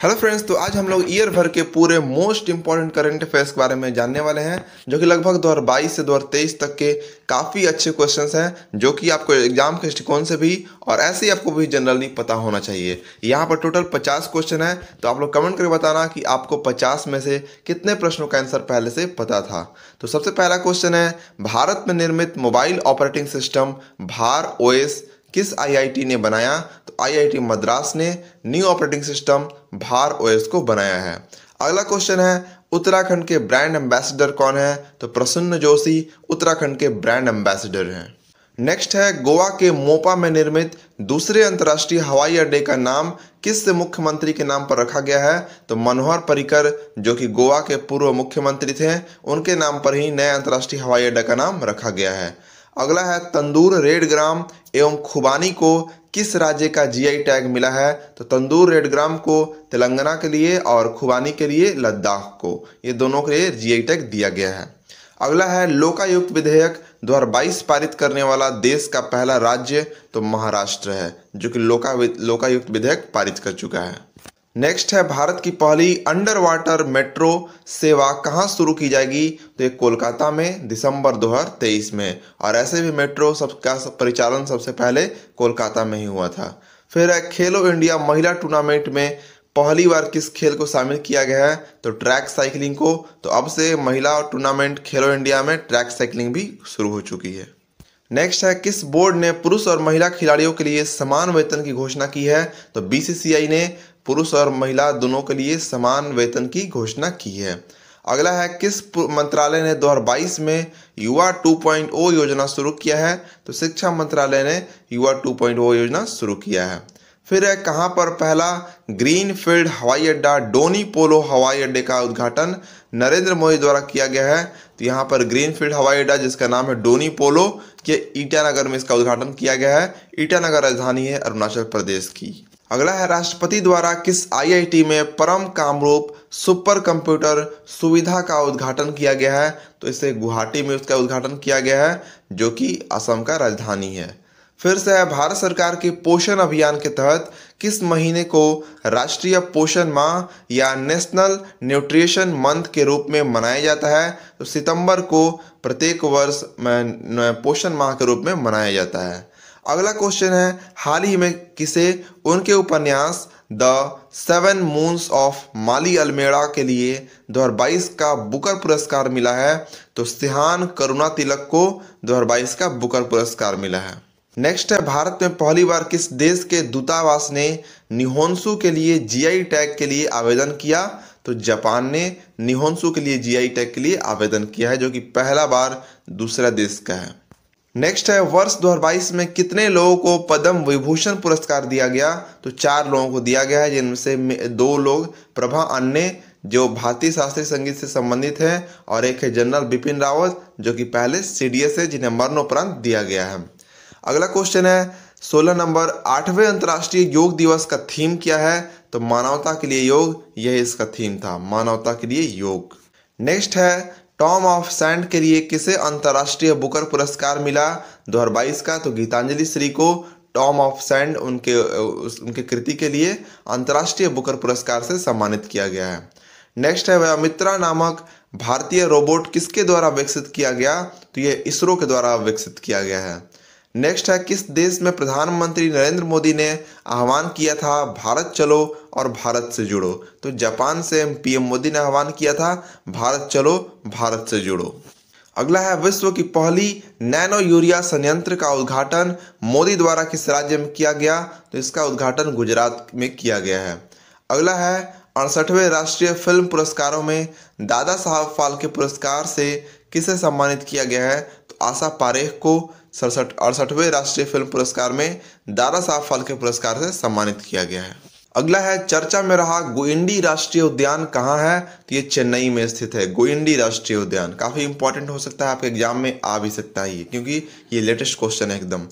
Hello friends, तो आज हम लोग ईयर भर के पूरे मोस्ट इंपॉर्टेंट करंट अफेयर्स के बारे में जानने वाले हैं, जो कि लगभग 2022 से 2023 तक के काफ़ी अच्छे क्वेश्चंस हैं, जो कि आपको एग्जाम के दृष्टिकोण से भी और ऐसे ही आपको भी जनरली पता होना चाहिए। यहाँ पर टोटल 50 क्वेश्चन है, तो आप लोग कमेंट करके बताना कि आपको 50 में से कितने प्रश्नों का आंसर पहले से पता था। तो सबसे पहला क्वेश्चन है, भारत में निर्मित मोबाइल ऑपरेटिंग सिस्टम भार ओएस किस आईआईटी ने बनाया? तो आईआईटी मद्रास ने न्यू ऑपरेटिंग सिस्टम भार ओएस को बनाया है। अगला क्वेश्चन है, उत्तराखंड के ब्रांड एम्बेसडर कौन है? तो प्रसन्न जोशी उत्तराखंड के ब्रांड एम्बेसडर हैं। नेक्स्ट है, गोवा के मोपा में निर्मित दूसरे अंतर्राष्ट्रीय हवाई अड्डे का नाम किस मुख्यमंत्री के नाम पर रखा गया है? तो मनोहर पर्रिकर, जो कि गोवा के पूर्व मुख्यमंत्री थे, उनके नाम पर ही नए अंतर्राष्ट्रीय हवाई अड्डा का नाम रखा गया है। अगला है, तंदूर रेड ग्राम एवं खुबानी को किस राज्य का जीआई टैग मिला है? तो तंदूर रेड ग्राम को तेलंगाना के लिए और खुबानी के लिए लद्दाख को, ये दोनों के लिए जीआई टैग दिया गया है। अगला है, लोकायुक्त विधेयक 2022 पारित करने वाला देश का पहला राज्य? तो महाराष्ट्र है, जो कि लोकायुक्त विधेयक पारित कर चुका है। नेक्स्ट है, भारत की पहली अंडर वाटर मेट्रो सेवा कहाँ शुरू की जाएगी? तो ये कोलकाता में दिसंबर 2023 में, और ऐसे भी मेट्रो सबका परिचालन सबसे पहले कोलकाता में ही हुआ था। फिर है, खेलो इंडिया महिला टूर्नामेंट में पहली बार किस खेल को शामिल किया गया है? तो ट्रैक साइकिलिंग को। तो अब से महिला टूर्नामेंट खेलो इंडिया में ट्रैक साइकिलिंग भी शुरू हो चुकी है। नेक्स्ट है, किस बोर्ड ने पुरुष और महिला खिलाड़ियों के लिए समान वेतन की घोषणा की है? तो बीसीसीआई ने पुरुष और महिला दोनों के लिए समान वेतन की घोषणा की है। अगला है, किस मंत्रालय ने 2022 में युवा 2.0 योजना शुरू किया है? तो शिक्षा मंत्रालय ने युवा 2.0 योजना शुरू किया है। फिर है, कहाँ पर पहला ग्रीन फील्ड हवाई अड्डा डोनी पोलो हवाई अड्डे का उद्घाटन नरेंद्र मोदी द्वारा किया गया है? तो यहाँ पर ग्रीन फील्ड हवाई अड्डा, जिसका नाम है डोनी पोलो, के ईटानगर में इसका उद्घाटन किया गया है। ईटानगर राजधानी है अरुणाचल प्रदेश की। अगला है, राष्ट्रपति द्वारा किस आईआईटी में परम कामरूप सुपर कंप्यूटर सुविधा का उद्घाटन किया गया है? तो इसे गुवाहाटी में उसका उद्घाटन किया गया है, जो कि असम का राजधानी है। फिर से है, भारत सरकार के पोषण अभियान के तहत किस महीने को राष्ट्रीय पोषण माह या नेशनल न्यूट्रिशन मंथ के रूप में मनाया जाता है? तो सितंबर को प्रत्येक वर्ष में पोषण माह के रूप में मनाया जाता है। अगला क्वेश्चन है, हाल ही में किसे उनके उपन्यास द 7 मून्स ऑफ माली अल्मेड़ा के लिए 2022 का बुकर पुरस्कार मिला है? तो सिहान करुणा तिलक को 2022 का बुकर पुरस्कार मिला है। नेक्स्ट है, भारत में पहली बार किस देश के दूतावास ने निहोंसु के लिए जीआई टैग के लिए आवेदन किया? तो जापान ने निहोंसु के लिए जीआई टैग के लिए आवेदन किया है, जो कि पहला बार दूसरा देश का है। नेक्स्ट है, वर्ष 2022 में कितने लोगों को पद्म विभूषण पुरस्कार दिया गया? तो 4 लोगों को दिया गया है, जिनमें से 2 लोग प्रभा अन्ने, जो भारतीय शास्त्रीय संगीत से संबंधित हैं, और एक है जनरल बिपिन रावत, जो कि पहले सीडीएस है, जिन्हें मरणोपरांत दिया गया है। अगला क्वेश्चन है, 16 नंबर 8वें अंतर्राष्ट्रीय योग दिवस का थीम क्या है? तो मानवता के लिए योग, यह इसका थीम था, मानवता के लिए योग। नेक्स्ट है, टॉम ऑफ सैंड के लिए किसे अंतर्राष्ट्रीय बुकर पुरस्कार मिला 2022 का? तो गीतांजलि श्री को टॉम ऑफ सैंड उनके कृति के लिए अंतर्राष्ट्रीय बुकर पुरस्कार से सम्मानित किया गया है। नेक्स्ट है, अमित्रा नामक भारतीय रोबोट किसके द्वारा विकसित किया गया? तो ये इसरो के द्वारा विकसित किया गया है। नेक्स्ट है, किस देश में प्रधानमंत्री नरेंद्र मोदी ने आह्वान किया था भारत चलो और भारत से जुड़ो? तो जापान से पीएम मोदी ने आह्वान किया था भारत चलो भारत से जुड़ो। अगला है, विश्व की पहली नैनो यूरिया संयंत्र का उद्घाटन मोदी द्वारा किस राज्य में किया गया? तो इसका उद्घाटन गुजरात में किया गया है। अगला है, 68वें राष्ट्रीय फिल्म पुरस्कारों में दादा साहब फाल्के पुरस्कार से किसे सम्मानित किया गया है? तो आशा पारेख को 68वें राष्ट्रीय फिल्म पुरस्कार में दादा साहब फाल्के पुरस्कार से सम्मानित किया गया है। अगला है, चर्चा में रहा गोइंडी राष्ट्रीय उद्यान कहाँ है? तो ये चेन्नई में स्थित है, गोइंडी राष्ट्रीय उद्यान। काफ़ी इंपॉर्टेंट हो सकता है, आपके एग्जाम में आ भी सकता है ये, क्योंकि ये लेटेस्ट क्वेश्चन है एकदम।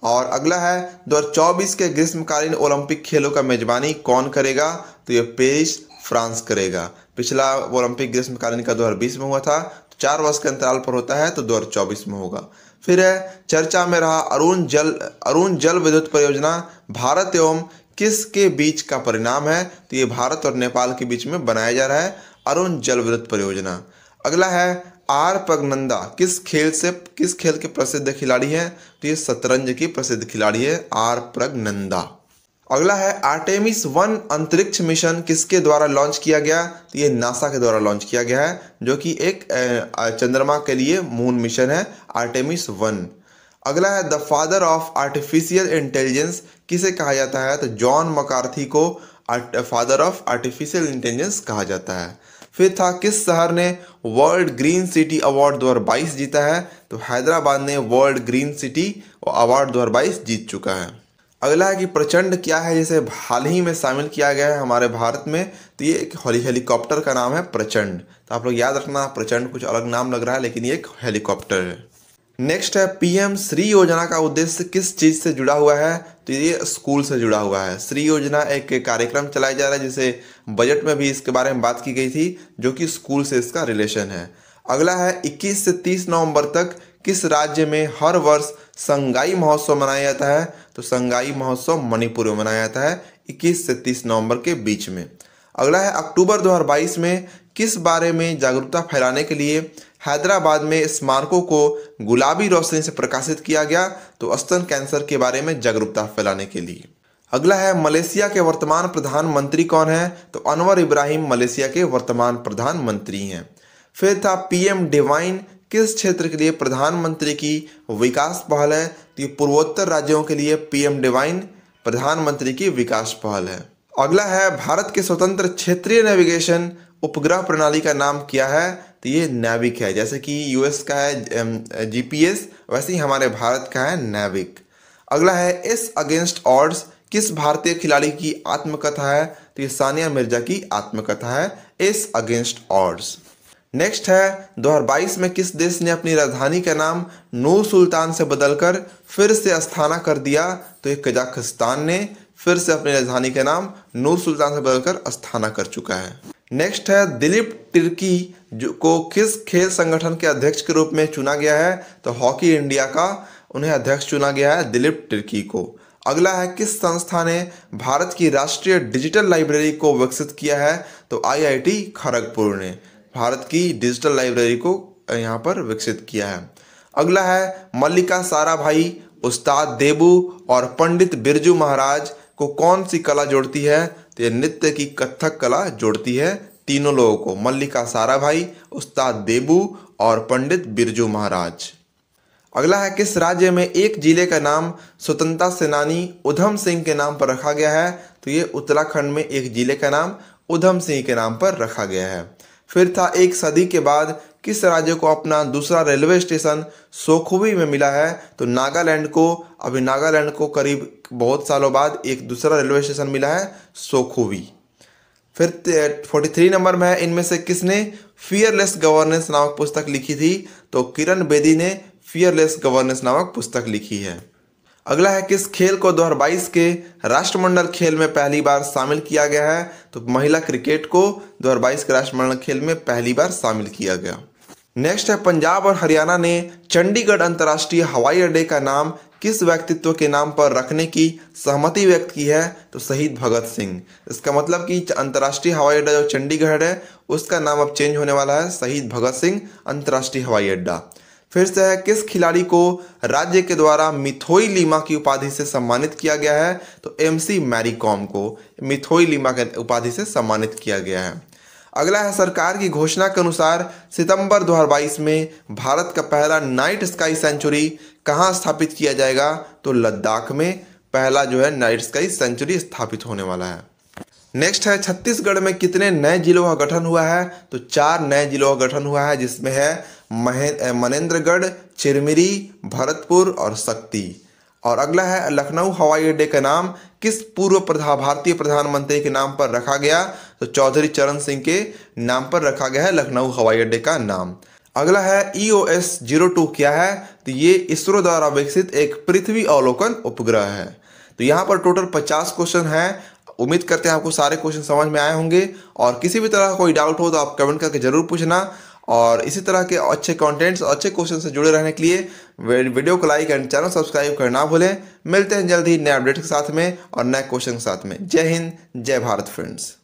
और अगला है, 2024 के ग्रीष्मकालीन ओलंपिक खेलों का मेजबानी कौन करेगा? तो ये पेरिस फ्रांस करेगा। पिछला ओलंपिक ग्रीष्मकालीन का 2020 में हुआ था, 4 वर्ष के अंतराल पर होता है, तो 2024 में होगा। फिर है, चर्चा में रहा अरुण जल विद्युत परियोजना भारत एवं किसके बीच का परिणाम है? तो ये भारत और नेपाल के बीच में बनाया जा रहा है अरुण जल विद्युत परियोजना। अगला है आर प्रज्ञनंदा किस खेल के प्रसिद्ध खिलाड़ी हैं? तो ये शतरंज की प्रसिद्ध खिलाड़ी है आर प्रज्ञनंदा। अगला है आर्टेमिस 1 अंतरिक्ष मिशन किसके द्वारा लॉन्च किया गया? तो ये नासा के द्वारा लॉन्च किया गया है, जो कि एक चंद्रमा के लिए मून मिशन है आर्टेमिस 1। अगला है the father of artificial intelligence किसे कहा जाता है? तो जॉन मकार्थी को फादर ऑफ आर्टिफिशियल इंटेलिजेंस कहा जाता है। फिर था किस शहर ने वर्ल्ड ग्रीन सिटी अवार्ड 2022 जीता है? तो हैदराबाद ने वर्ल्ड ग्रीन सिटी अवार्ड 2022 जीत चुका है। अगला है कि प्रचंड क्या है, जिसे हाल ही में शामिल किया गया है हमारे भारत में? तो ये एक हेलीकॉप्टर का नाम है प्रचंड। तो आप लोग याद रखना, प्रचंड कुछ अलग नाम लग रहा है लेकिन ये एक हेलीकॉप्टर है। नेक्स्ट है पीएम श्री योजना का उद्देश्य किस चीज से जुड़ा हुआ है? तो ये स्कूल से जुड़ा हुआ है। श्री योजना एक कार्यक्रम चलाया जा रहा है जिसे बजट में भी इसके बारे में बात की गई थी, जो कि स्कूल से इसका रिलेशन है। अगला है 21 से 30 नवंबर तक किस राज्य में हर वर्ष संगाई महोत्सव मनाया जाता है? तो संगाई महोत्सव मणिपुर में मनाया जाता है 21 से 30 नवंबर के बीच में। अगला है अक्टूबर 2022 में किस बारे में जागरूकता फैलाने के लिए हैदराबाद में स्मारकों को गुलाबी रोशनी से प्रकाशित किया गया? तो स्तन कैंसर के बारे में जागरूकता फैलाने के लिए। अगला है मलेशिया के वर्तमान प्रधानमंत्री कौन है? तो अनवर इब्राहिम मलेशिया के वर्तमान प्रधानमंत्री हैं। फिर था पीएम डिवाइन किस क्षेत्र के लिए प्रधानमंत्री की विकास पहल है? तो ये पूर्वोत्तर राज्यों के लिए पीएम डिवाइन प्रधानमंत्री की विकास पहल है। अगला है भारत के स्वतंत्र क्षेत्रीय नेविगेशन उपग्रह प्रणाली का नाम क्या है? तो ये नैविक है। जैसे कि यूएस का है जीपीएस, वैसे ही हमारे भारत का है नैविक। अगला है एस अगेंस्ट ऑड्स किस भारतीय खिलाड़ी की आत्मकथा है? तो ये सानिया मिर्जा की आत्मकथा है एस अगेंस्ट ऑड्स। नेक्स्ट है 2022 में किस देश ने अपनी राजधानी का नाम नूर सुल्तान से बदलकर फिर से अस्थाना कर दिया? तो ये कजाकिस्तान ने फिर से अपनी राजधानी का नाम नूर सुल्तान से बदलकर अस्थाना कर चुका है। नेक्स्ट है दिलीप तिर्की को किस खेल संगठन के अध्यक्ष के रूप में चुना गया है? तो हॉकी इंडिया का उन्हें अध्यक्ष चुना गया है दिलीप तिर्की को। अगला है किस संस्था ने भारत की राष्ट्रीय डिजिटल लाइब्रेरी को विकसित किया है? तो आईआईटी खड़गपुर ने भारत की डिजिटल लाइब्रेरी को यहाँ पर विकसित किया है। अगला है मल्लिका साराभाई, उस्ताद देबू और पंडित बिरजू महाराज को कौन सी कला जोड़ती है? तो ये नृत्य की कथक कला जोड़ती है तीनों लोगों को, मल्लिका साराभाई, उस्ताद देबू और पंडित बिरजू महाराज। अगला है किस राज्य में एक जिले का नाम स्वतंत्रता सेनानी उधम सिंह के नाम पर रखा गया है? तो ये उत्तराखंड में एक जिले का नाम उधम सिंह के नाम पर रखा गया है। फिर था एक सदी के बाद किस राज्य को अपना दूसरा रेलवे स्टेशन सोखुवी में मिला है? तो नागालैंड को, अभी नागालैंड को करीब बहुत सालों बाद एक दूसरा रेलवे स्टेशन मिला है सोखुवी। फिर 43 नंबर में है इनमें से किसने फियरलेस गवर्नेंस नामक पुस्तक लिखी थी? तो किरण बेदी ने फियरलेस गवर्नेंस नामक पुस्तक लिखी है। अगला है किस खेल को 2022 के राष्ट्रमंडल खेल में पहली बार शामिल किया गया है? तो महिला क्रिकेट को 2022 के राष्ट्रमंडल खेल में पहली बार शामिल किया गया। नेक्स्ट है पंजाब और हरियाणा ने चंडीगढ़ अंतर्राष्ट्रीय हवाई अड्डे का नाम किस व्यक्तित्व के नाम पर रखने की सहमति व्यक्त की है? तो शहीद भगत सिंह। इसका मतलब कि अंतर्राष्ट्रीय हवाई अड्डा जो चंडीगढ़ है उसका नाम अब चेंज होने वाला है शहीद भगत सिंह अंतर्राष्ट्रीय हवाई अड्डा। फिर से है किस खिलाड़ी को राज्य के द्वारा मिथोई लीमा की उपाधि से सम्मानित किया गया है? तो एमसी मैरी कॉम को मिथोई लीमा की उपाधि से सम्मानित किया गया है। अगला है सरकार की घोषणा के अनुसार सितंबर 2022 में भारत का पहला नाइट स्काई सेंचुरी कहाँ स्थापित किया जाएगा? तो लद्दाख में पहला जो है नाइट स्काई सेंचुरी स्थापित होने वाला है। नेक्स्ट है छत्तीसगढ़ में कितने नए जिलों का गठन हुआ है? तो 4 नए जिलों का गठन हुआ है, जिसमें है मनेन्द्रगढ़, चिरमिरी, भरतपुर और शक्ति। और अगला है लखनऊ हवाई अड्डे का नाम किस पूर्व भारतीय प्रधानमंत्री के नाम पर रखा गया? तो चौधरी चरण सिंह के नाम पर रखा गया है लखनऊ हवाई अड्डे का नाम। अगला है EOS-02 क्या है? तो ये इसरो द्वारा विकसित एक पृथ्वी अवलोकन उपग्रह है। तो यहाँ पर टोटल 50 क्वेश्चन है। उम्मीद करते हैं आपको सारे क्वेश्चन समझ में आए होंगे, और किसी भी तरह का कोई डाउट हो तो आप कमेंट करके जरूर पूछना। और इसी तरह के अच्छे कंटेंट्स और अच्छे क्वेश्चन से जुड़े रहने के लिए वीडियो को लाइक एंड चैनल सब्सक्राइब करना भूलें। मिलते हैं जल्द ही नए अपडेट के साथ में और नए क्वेश्चन के साथ में। जय हिंद, जय भारत फ्रेंड्स।